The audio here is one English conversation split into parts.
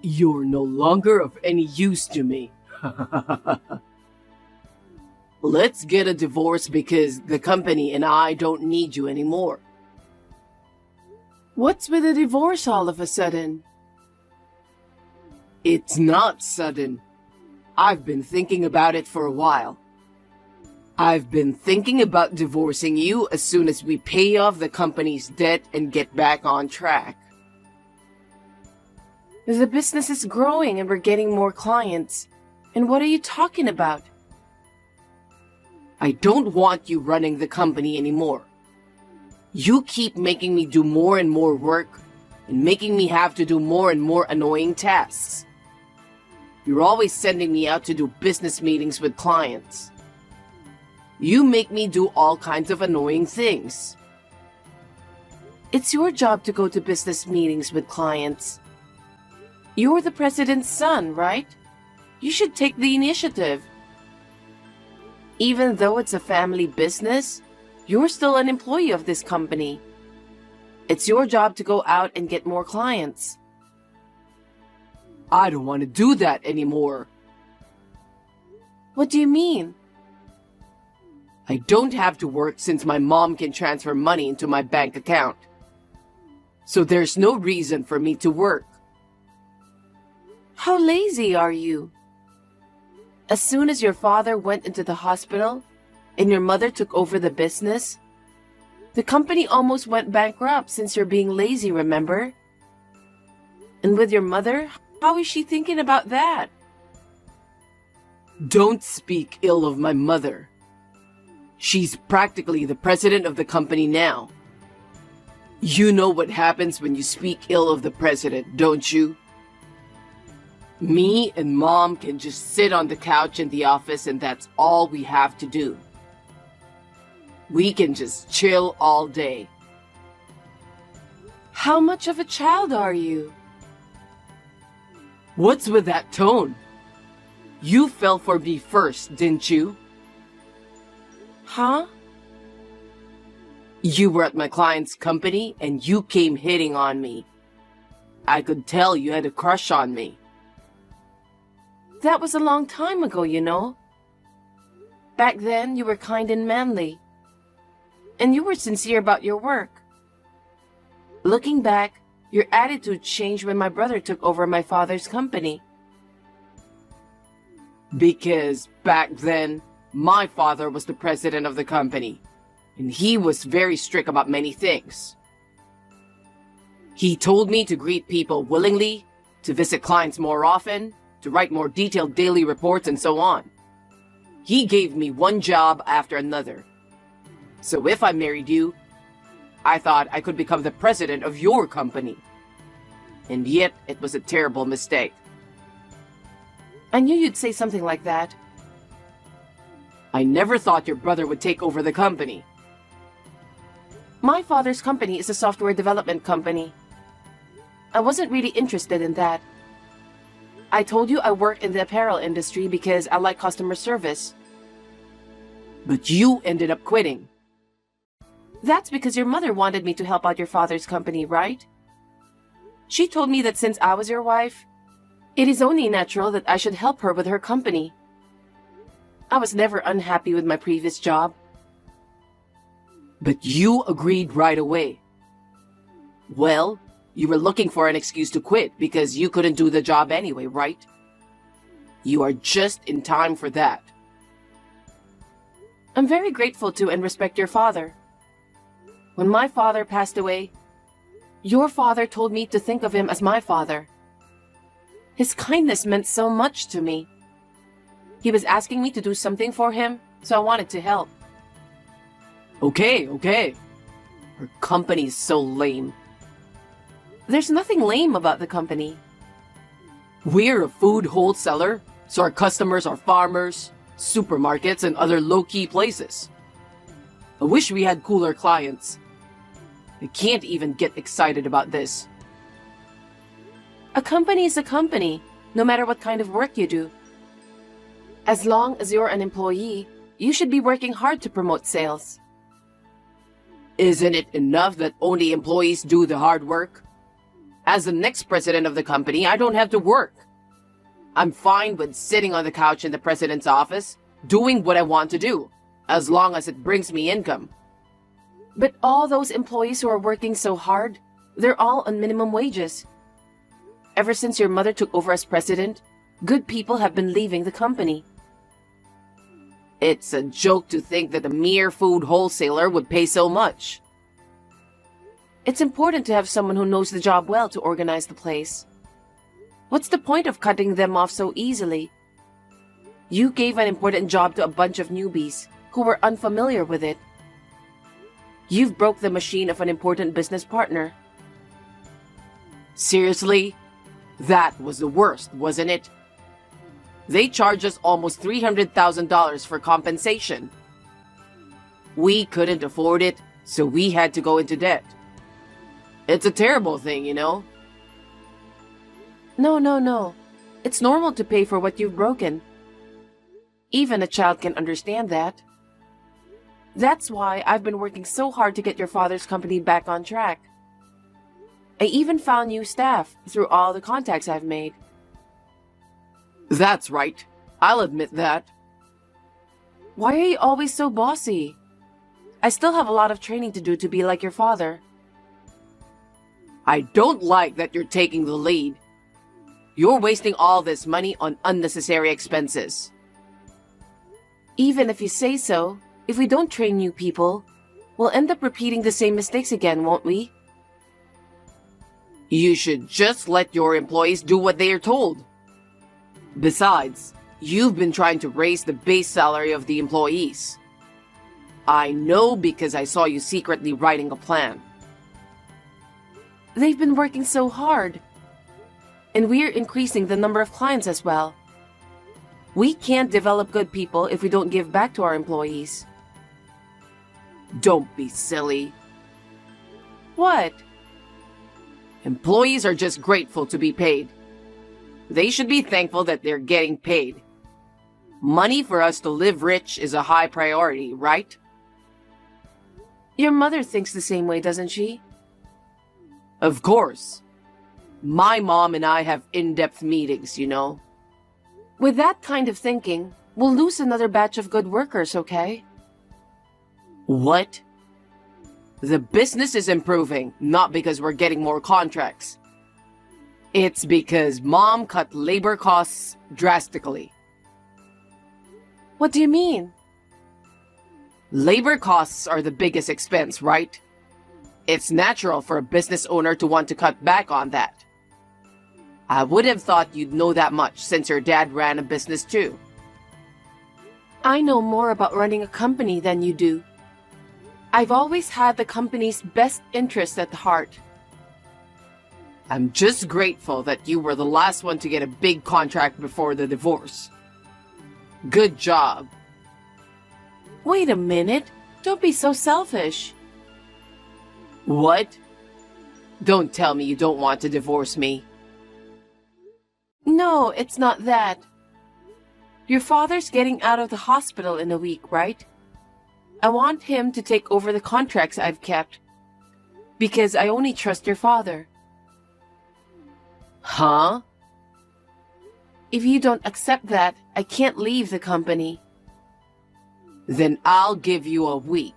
You're no longer of any use to me. Let's get a divorce because the company and I don't need you anymore. What's with a divorce all of a sudden? It's not sudden. I've been thinking about it for a while. I've been thinking about divorcing you as soon as we pay off the company's debt and get back on track. The business is growing and we're getting more clients. And what are you talking about? I don't want you running the company anymore. You keep making me do more and more work and making me have to do more and more annoying tasks. You're always sending me out to do business meetings with clients. You make me do all kinds of annoying things. It's your job to go to business meetings with clients. You're the president's son, right? You should take the initiative. Even though it's a family business, you're still an employee of this company. It's your job to go out and get more clients. I don't want to do that anymore. What do you mean? I don't have to work since my mom can transfer money into my bank account. So there's no reason for me to work. How lazy are you? As soon as your father went into the hospital and your mother took over the business, the company almost went bankrupt since you're being lazy, remember? And with your mother, how is she thinking about that? Don't speak ill of my mother. She's practically the president of the company now. You know what happens when you speak ill of the president, don't you? Me and Mom can just sit on the couch in the office and that's all we have to do. We can just chill all day. How much of a child are you? What's with that tone? You fell for me first, didn't you? Huh? You were at my client's company and you came hitting on me. I could tell you had a crush on me. That was a long time ago, you know. Back then, you were kind and manly. And you were sincere about your work. Looking back, your attitude changed when my brother took over my father's company. Because back then, my father was the president of the company, and he was very strict about many things. He told me to greet people willingly, to visit clients more often, to write more detailed daily reports, and so on. He gave me one job after another. So if I married you, I thought I could become the president of your company. And yet, it was a terrible mistake. I knew you'd say something like that. I never thought your brother would take over the company. My father's company is a software development company. I wasn't really interested in that. I told you I worked in the apparel industry because I like customer service. But you ended up quitting. That's because your mother wanted me to help out your father's company, right? She told me that since I was your wife, it is only natural that I should help her with her company. I was never unhappy with my previous job. But you agreed right away. Well, you were looking for an excuse to quit because you couldn't do the job anyway, right? You are just in time for that. I'm very grateful to and respect your father. When my father passed away, your father told me to think of him as my father. His kindness meant so much to me. He was asking me to do something for him, so I wanted to help. Okay. Her company is so lame. There's nothing lame about the company. We're a food wholesaler, so our customers are farmers, supermarkets, and other low-key places. I wish we had cooler clients. I can't even get excited about this. A company is a company, no matter what kind of work you do. As long as you're an employee, you should be working hard to promote sales. Isn't it enough that only employees do the hard work? As the next president of the company, I don't have to work. I'm fine with sitting on the couch in the president's office, doing what I want to do, as long as it brings me income. But all those employees who are working so hard, they're all on minimum wages. Ever since your mother took over as president, good people have been leaving the company. It's a joke to think that a mere food wholesaler would pay so much. It's important to have someone who knows the job well to organize the place. What's the point of cutting them off so easily? You gave an important job to a bunch of newbies who were unfamiliar with it. You've broke the machine of an important business partner. Seriously? That was the worst, wasn't it? They charged us almost $300,000 for compensation. We couldn't afford it, so we had to go into debt. It's a terrible thing, you know? No. It's normal to pay for what you've broken. Even a child can understand that. That's why I've been working so hard to get your father's company back on track. I even found new staff through all the contacts I've made. That's right. I'll admit that. Why are you always so bossy? I still have a lot of training to do to be like your father. I don't like that you're taking the lead. You're wasting all this money on unnecessary expenses. Even if you say so, if we don't train new people, we'll end up repeating the same mistakes again, won't we? You should just let your employees do what they are told. Besides, you've been trying to raise the base salary of the employees. I know because I saw you secretly writing a plan. They've been working so hard. And we're increasing the number of clients as well. We can't develop good people if we don't give back to our employees. Don't be silly. What? Employees are just grateful to be paid. They should be thankful that they're getting paid. Money for us to live rich is a high priority, right? Your mother thinks the same way, doesn't she? Of course. My mom and I have in-depth meetings, you know. With that kind of thinking, we'll lose another batch of good workers, okay? What? The business is improving, not because we're getting more contracts. It's because Mom cut labor costs drastically. What do you mean? Labor costs are the biggest expense, right? It's natural for a business owner to want to cut back on that. I would have thought you'd know that much since your dad ran a business too. I know more about running a company than you do. I've always had the company's best interest at heart. I'm just grateful that you were the last one to get a big contract before the divorce. Good job. Wait a minute. Don't be so selfish. What? Don't tell me you don't want to divorce me. No, it's not that. Your father's getting out of the hospital in a week, right? I want him to take over the contracts I've kept. Because I only trust your father. Huh? If you don't accept that, I can't leave the company. Then I'll give you a week.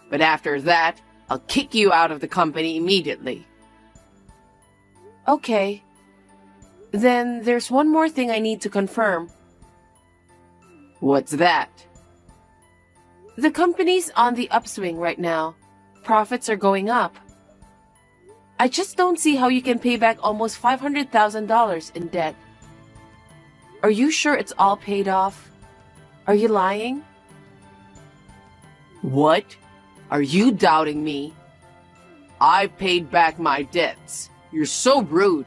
But after that, I'll kick you out of the company immediately. Okay. Then there's one more thing I need to confirm. What's that? The company's on the upswing right now. Profits are going up. I just don't see how you can pay back almost $500,000 in debt. Are you sure it's all paid off? Are you lying? What? Are you doubting me? I've paid back my debts. You're so rude.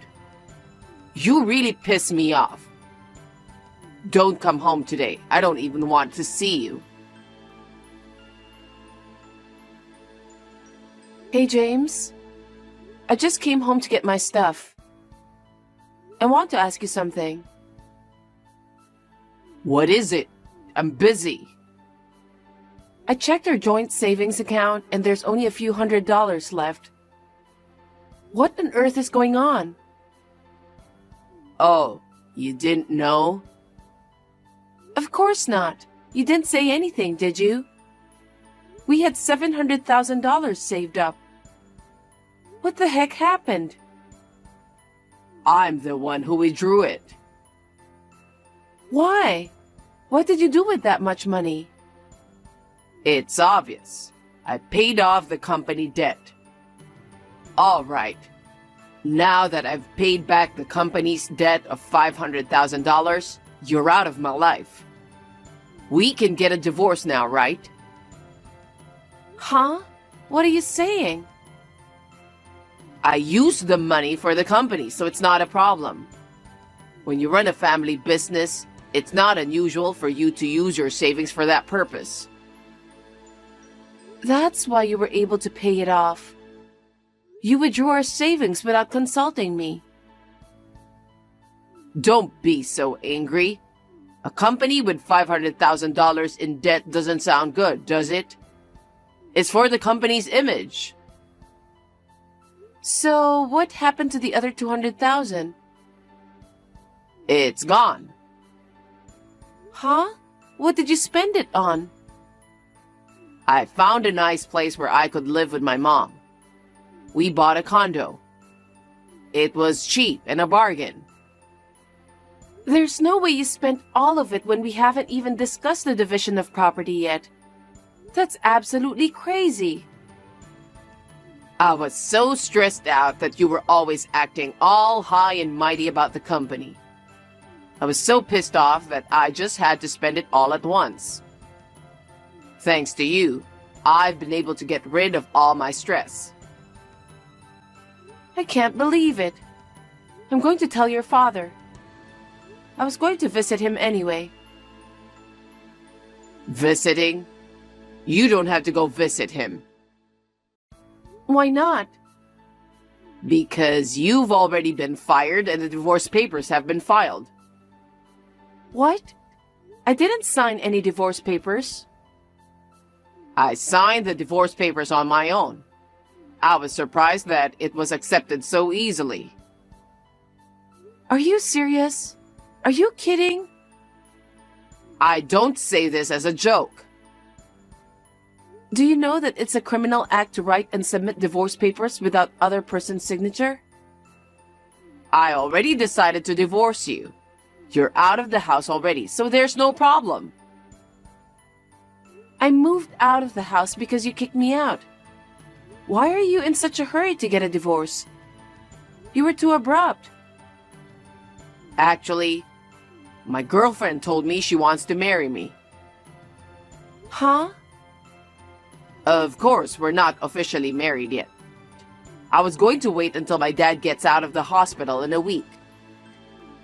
You really piss me off. Don't come home today. I don't even want to see you. Hey, James. I just came home to get my stuff. I want to ask you something. What is it? I'm busy. I checked our joint savings account and there's only a few $100s left. What on earth is going on? Oh, you didn't know? Of course not. You didn't say anything, did you? We had $700,000 saved up. What the heck happened? I'm the one who withdrew it. Why? What did you do with that much money? It's obvious. I paid off the company debt. All right. Now that I've paid back the company's debt of $500,000, you're out of my life. We can get a divorce now, right? Huh? What are you saying? I used the money for the company, so it's not a problem. When you run a family business, it's not unusual for you to use your savings for that purpose. That's why you were able to pay it off. You withdrew our savings without consulting me. Don't be so angry. A company with $500,000 in debt doesn't sound good, does it? It's for the company's image. So, what happened to the other $200,000? It's gone. Huh? What did you spend it on? I found a nice place where I could live with my mom. We bought a condo. It was cheap and a bargain. There's no way you spent all of it when we haven't even discussed the division of property yet. That's absolutely crazy. I was so stressed out that you were always acting all high and mighty about the company. I was so pissed off that I just had to spend it all at once. Thanks to you, I've been able to get rid of all my stress. I can't believe it. I'm going to tell your father. I was going to visit him anyway. Visiting? You don't have to go visit him. Why not? Because you've already been fired and the divorce papers have been filed. What? I didn't sign any divorce papers. I signed the divorce papers on my own. I was surprised that it was accepted so easily. Are you serious? Are you kidding? I don't say this as a joke. Do you know that it's a criminal act to write and submit divorce papers without other person's signature? I already decided to divorce you. You're out of the house already, so there's no problem. I moved out of the house because you kicked me out. Why are you in such a hurry to get a divorce? You were too abrupt. Actually, my girlfriend told me she wants to marry me. Huh? Of course, we're not officially married yet. I was going to wait until my dad gets out of the hospital in a week.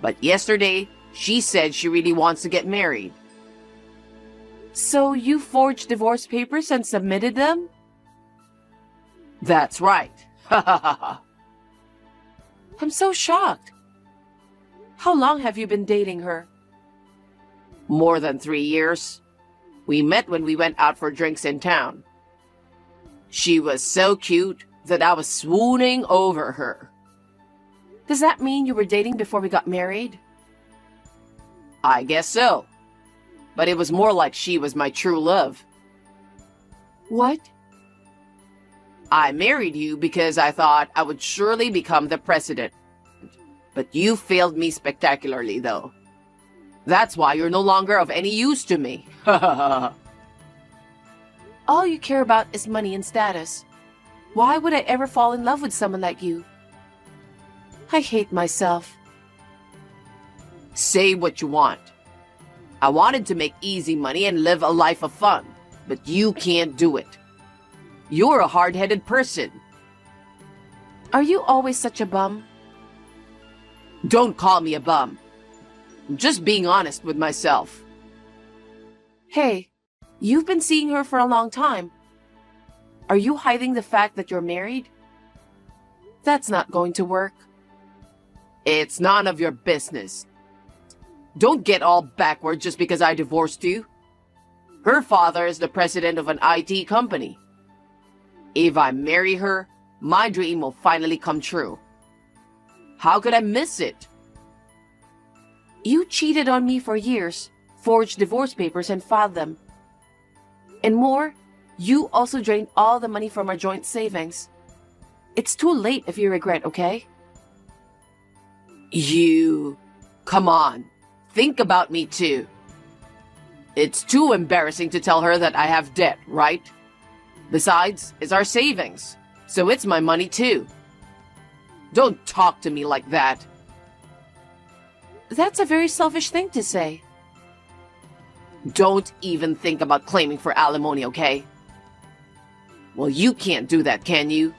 But yesterday, she said she really wants to get married. So you forged divorce papers and submitted them? That's right. Ha ha ha ha. I'm so shocked. How long have you been dating her? More than 3 years. We met when we went out for drinks in town. She was so cute that I was swooning over her. Does that mean you were dating before we got married? I guess so. But it was more like she was my true love. What? I married you because I thought I would surely become the president. But you failed me spectacularly, though. That's why you're no longer of any use to me. All you care about is money and status. Why would I ever fall in love with someone like you? I hate myself. Say what you want. I wanted to make easy money and live a life of fun, but you can't do it. You're a hard-headed person. Are you always such a bum? Don't call me a bum. I'm just being honest with myself. Hey, you've been seeing her for a long time. Are you hiding the fact that you're married? That's not going to work. It's none of your business. Don't get all backward just because I divorced you. Her father is the president of an IT company. If I marry her, my dream will finally come true. How could I miss it? You cheated on me for years, forged divorce papers and filed them. And more, you also drained all the money from our joint savings. It's too late if you regret, okay? Come on. Think about me too. It's too embarrassing to tell her that I have debt, right? Besides, it's our savings, so it's my money too. Don't talk to me like that. That's a very selfish thing to say. Don't even think about claiming for alimony, okay? Well, you can't do that, can you?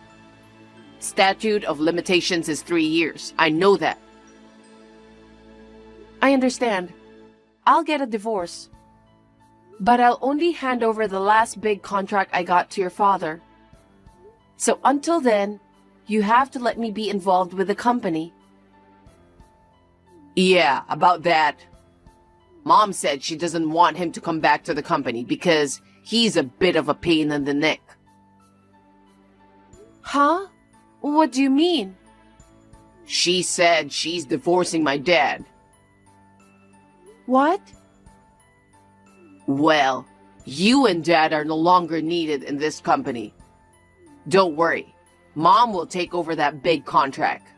Statute of limitations is 3 years. I know that. I understand. I'll get a divorce. But I'll only hand over the last big contract I got to your father. So until then, you have to let me be involved with the company. Yeah, about that. Mom said she doesn't want him to come back to the company because he's a bit of a pain in the neck. Huh? What do you mean? She said she's divorcing my dad. What? Well, you and Dad are no longer needed in this company. Don't worry. Mom will take over that big contract.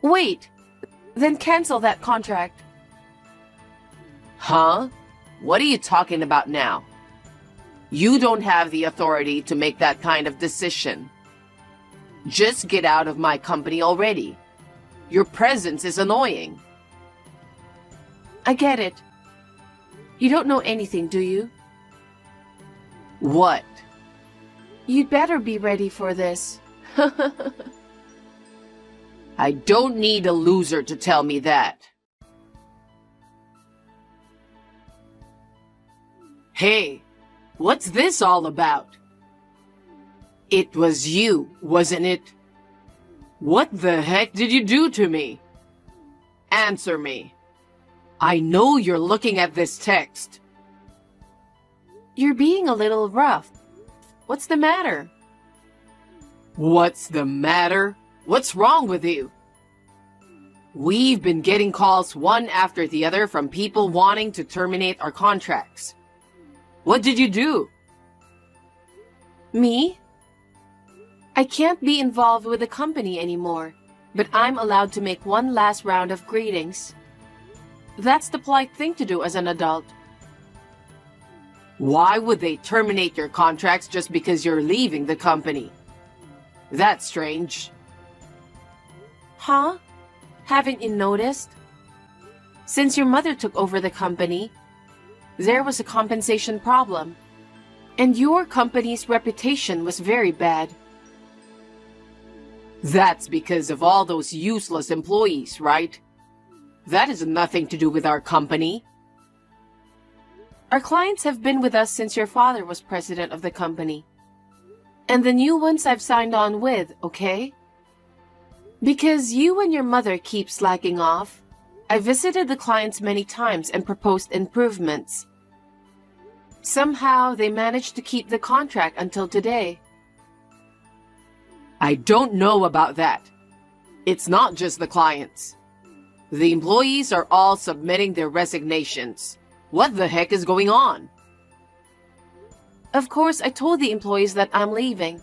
Wait. Then cancel that contract. Huh? What are you talking about now? You don't have the authority to make that kind of decision. Just get out of my company already. Your presence is annoying. I get it. You don't know anything, do you? What? You'd better be ready for this. I don't need a loser to tell me that. Hey, what's this all about? It was you, wasn't it? What the heck did you do to me? Answer me. I know you're looking at this text. You're being a little rough. What's the matter? What's the matter? What's wrong with you? We've been getting calls one after the other from people wanting to terminate our contracts. What did you do? Me? I can't be involved with the company anymore, but I'm allowed to make one last round of greetings. That's the polite thing to do as an adult. Why would they terminate your contracts just because you're leaving the company? That's strange. Huh? Haven't you noticed? Since your mother took over the company, there was a compensation problem, and your company's reputation was very bad. That's because of all those useless employees, right? That has nothing to do with our company. Our clients have been with us since your father was president of the company. And the new ones I've signed on with, okay? Because you and your mother keep slacking off, I visited the clients many times and proposed improvements. Somehow, they managed to keep the contract until today. I don't know about that. It's not just the clients. The employees are all submitting their resignations. What the heck is going on? Of course, I told the employees that I'm leaving.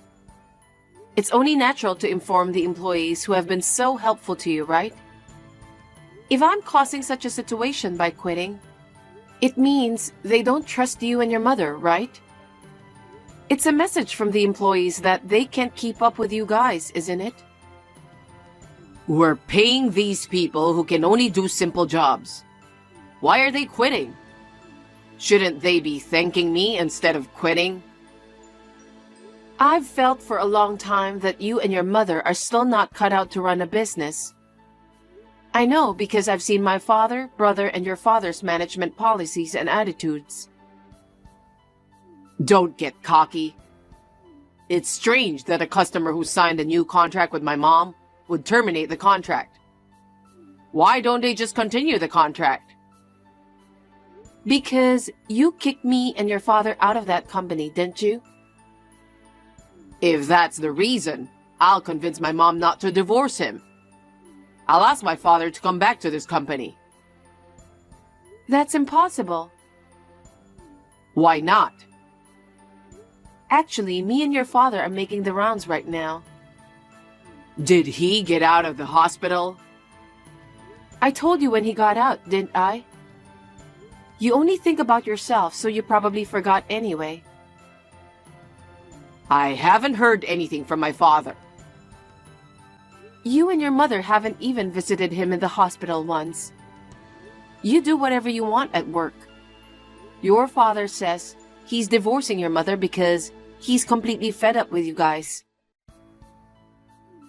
It's only natural to inform the employees who have been so helpful to you, right? If I'm causing such a situation by quitting, it means they don't trust you and your mother, right? It's a message from the employees that they can't keep up with you guys, isn't it? We're paying these people who can only do simple jobs. Why are they quitting? Shouldn't they be thanking me instead of quitting? I've felt for a long time that you and your mother are still not cut out to run a business. I know because I've seen my father, brother, and your father's management policies and attitudes. Don't get cocky. It's strange that a customer who signed a new contract with my mom would terminate the contract. Why don't they just continue the contract? Because you kicked me and your father out of that company, didn't you? If that's the reason, I'll convince my mom not to divorce him. I'll ask my father to come back to this company. That's impossible. Why not? Actually, me and your father are making the rounds right now. Did he get out of the hospital? I told you when he got out, didn't I? You only think about yourself, so you probably forgot anyway. I haven't heard anything from my father. You and your mother haven't even visited him in the hospital once. You do whatever you want at work. Your father says he's divorcing your mother because he's completely fed up with you guys.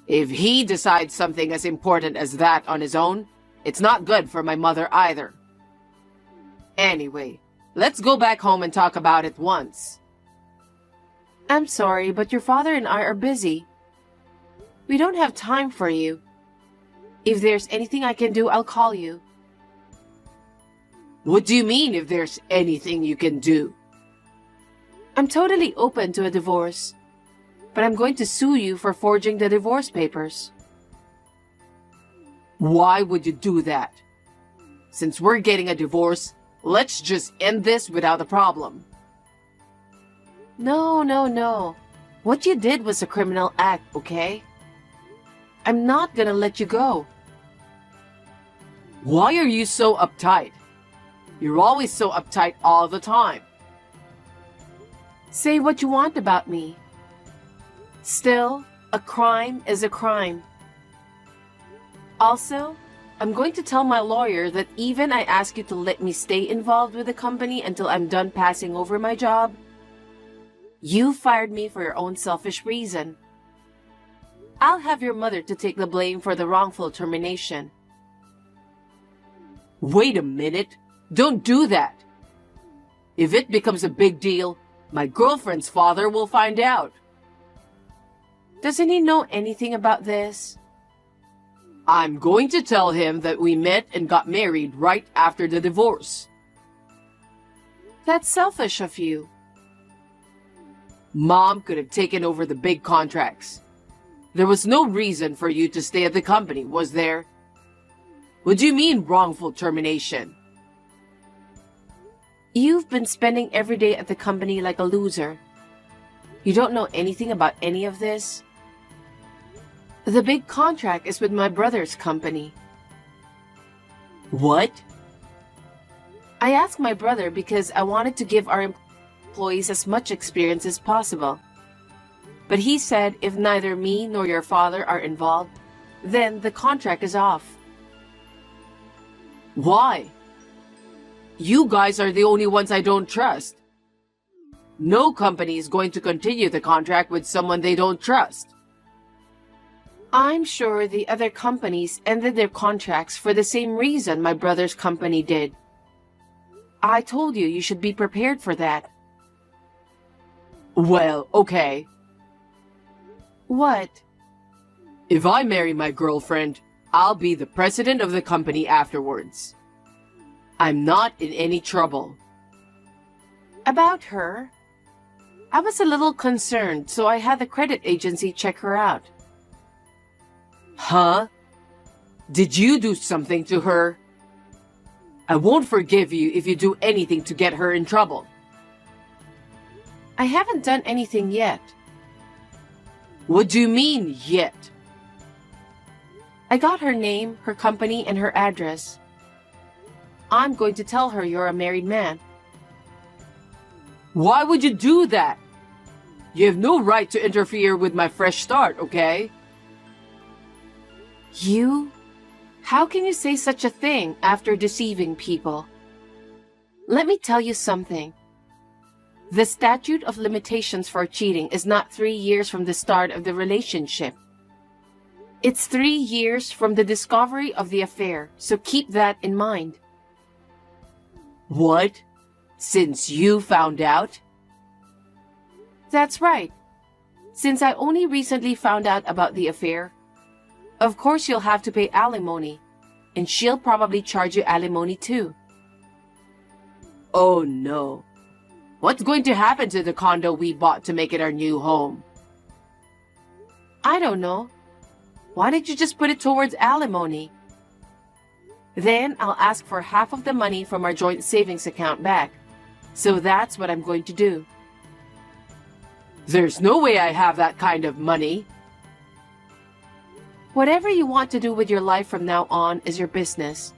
If he decides something as important as that on his own, it's not good for my mother either. Anyway, let's go back home and talk about it once. I'm sorry, but your father and I are busy. We don't have time for you. If there's anything I can do, I'll call you. What do you mean if there's anything you can do? I'm totally open to a divorce, but I'm going to sue you for forging the divorce papers. Why would you do that? Since we're getting a divorce, let's just end this without a problem. No. What you did was a criminal act, okay? I'm not gonna let you go. Why are you so uptight? You're always so uptight all the time. Say what you want about me. Still, a crime is a crime. Also, I'm going to tell my lawyer that even I ask you to let me stay involved with the company until I'm done passing over my job, you fired me for your own selfish reason. I'll have your mother to take the blame for the wrongful termination. Wait a minute. Don't do that. If it becomes a big deal, my girlfriend's father will find out. Doesn't he know anything about this? I'm going to tell him that we met and got married right after the divorce. That's selfish of you. Mom could have taken over the big contracts. There was no reason for you to stay at the company, was there? What do you mean wrongful termination? You've been spending every day at the company like a loser. You don't know anything about any of this? The big contract is with my brother's company. What? I asked my brother because I wanted to give our employees as much experience as possible. But he said if neither me nor your father are involved, then the contract is off. Why? You guys are the only ones I don't trust. No company is going to continue the contract with someone they don't trust. I'm sure the other companies ended their contracts for the same reason my brother's company did. I told you should be prepared for that. Well, okay. What? If I marry my girlfriend, I'll be the president of the company afterwards. I'm not in any trouble. About her? I was a little concerned, so I had the credit agency check her out. Huh? Did you do something to her? I won't forgive you if you do anything to get her in trouble. I haven't done anything yet. What do you mean, yet? I got her name, her company, and her address. I'm going to tell her you're a married man. Why would you do that? You have no right to interfere with my fresh start, okay? You? How can you say such a thing after deceiving people? Let me tell you something. The statute of limitations for cheating is not 3 years from the start of the relationship. It's 3 years from the discovery of the affair, so keep that in mind. What? Since you found out? That's right. Since I only recently found out about the affair, of course you'll have to pay alimony, and she'll probably charge you alimony too. Oh no. What's going to happen to the condo we bought to make it our new home? I don't know. Why did you just put it towards alimony? Then I'll ask for half of the money from our joint savings account back. So that's what I'm going to do. There's no way I have that kind of money. Whatever you want to do with your life from now on is your business.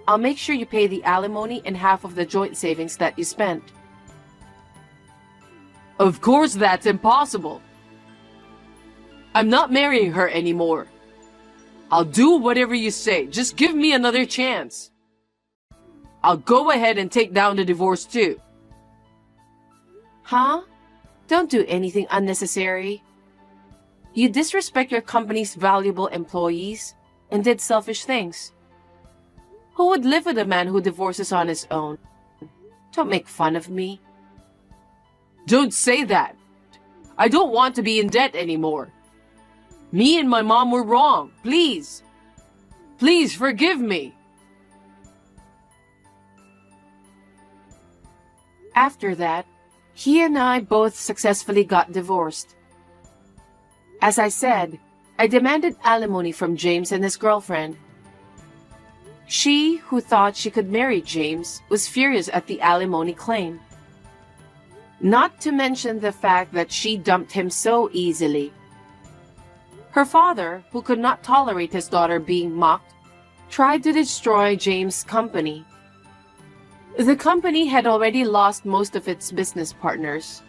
I'll make sure you pay the alimony and half of the joint savings that you spent. Of course that's impossible. I'm not marrying her anymore. I'll do whatever you say. Just give me another chance. I'll go ahead and take down the divorce too. Huh? Don't do anything unnecessary. You disrespect your company's valuable employees and did selfish things. Who would live with a man who divorces on his own? Don't make fun of me. Don't say that. I don't want to be in debt anymore. Me and my mom were wrong. Please. Please forgive me. After that, he and I both successfully got divorced. As I said, I demanded alimony from James and his girlfriend. She, who thought she could marry James, was furious at the alimony claim. Not to mention the fact that she dumped him so easily. Her father, who could not tolerate his daughter being mocked, tried to destroy James' company. The company had already lost most of its business partners.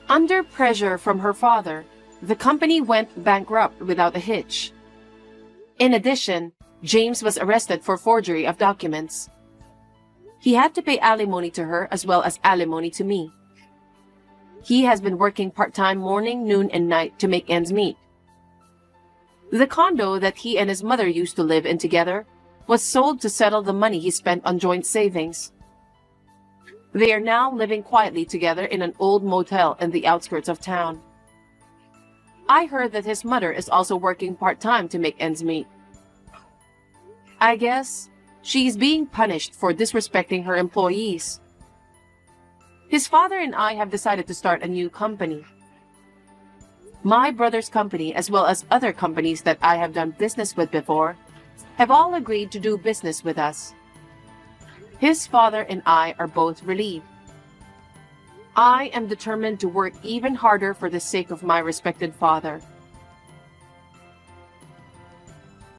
Under pressure from her father, the company went bankrupt without a hitch. In addition, James was arrested for forgery of documents. He had to pay alimony to her as well as alimony to me. He has been working part-time morning, noon, and night to make ends meet. The condo that he and his mother used to live in together was sold to settle the money he spent on joint savings. They are now living quietly together in an old motel in the outskirts of town. I heard that his mother is also working part-time to make ends meet. I guess she's being punished for disrespecting her employees. His father and I have decided to start a new company. My brother's company, as well as other companies that I have done business with before, have all agreed to do business with us. His father and I are both relieved. I am determined to work even harder for the sake of my respected father.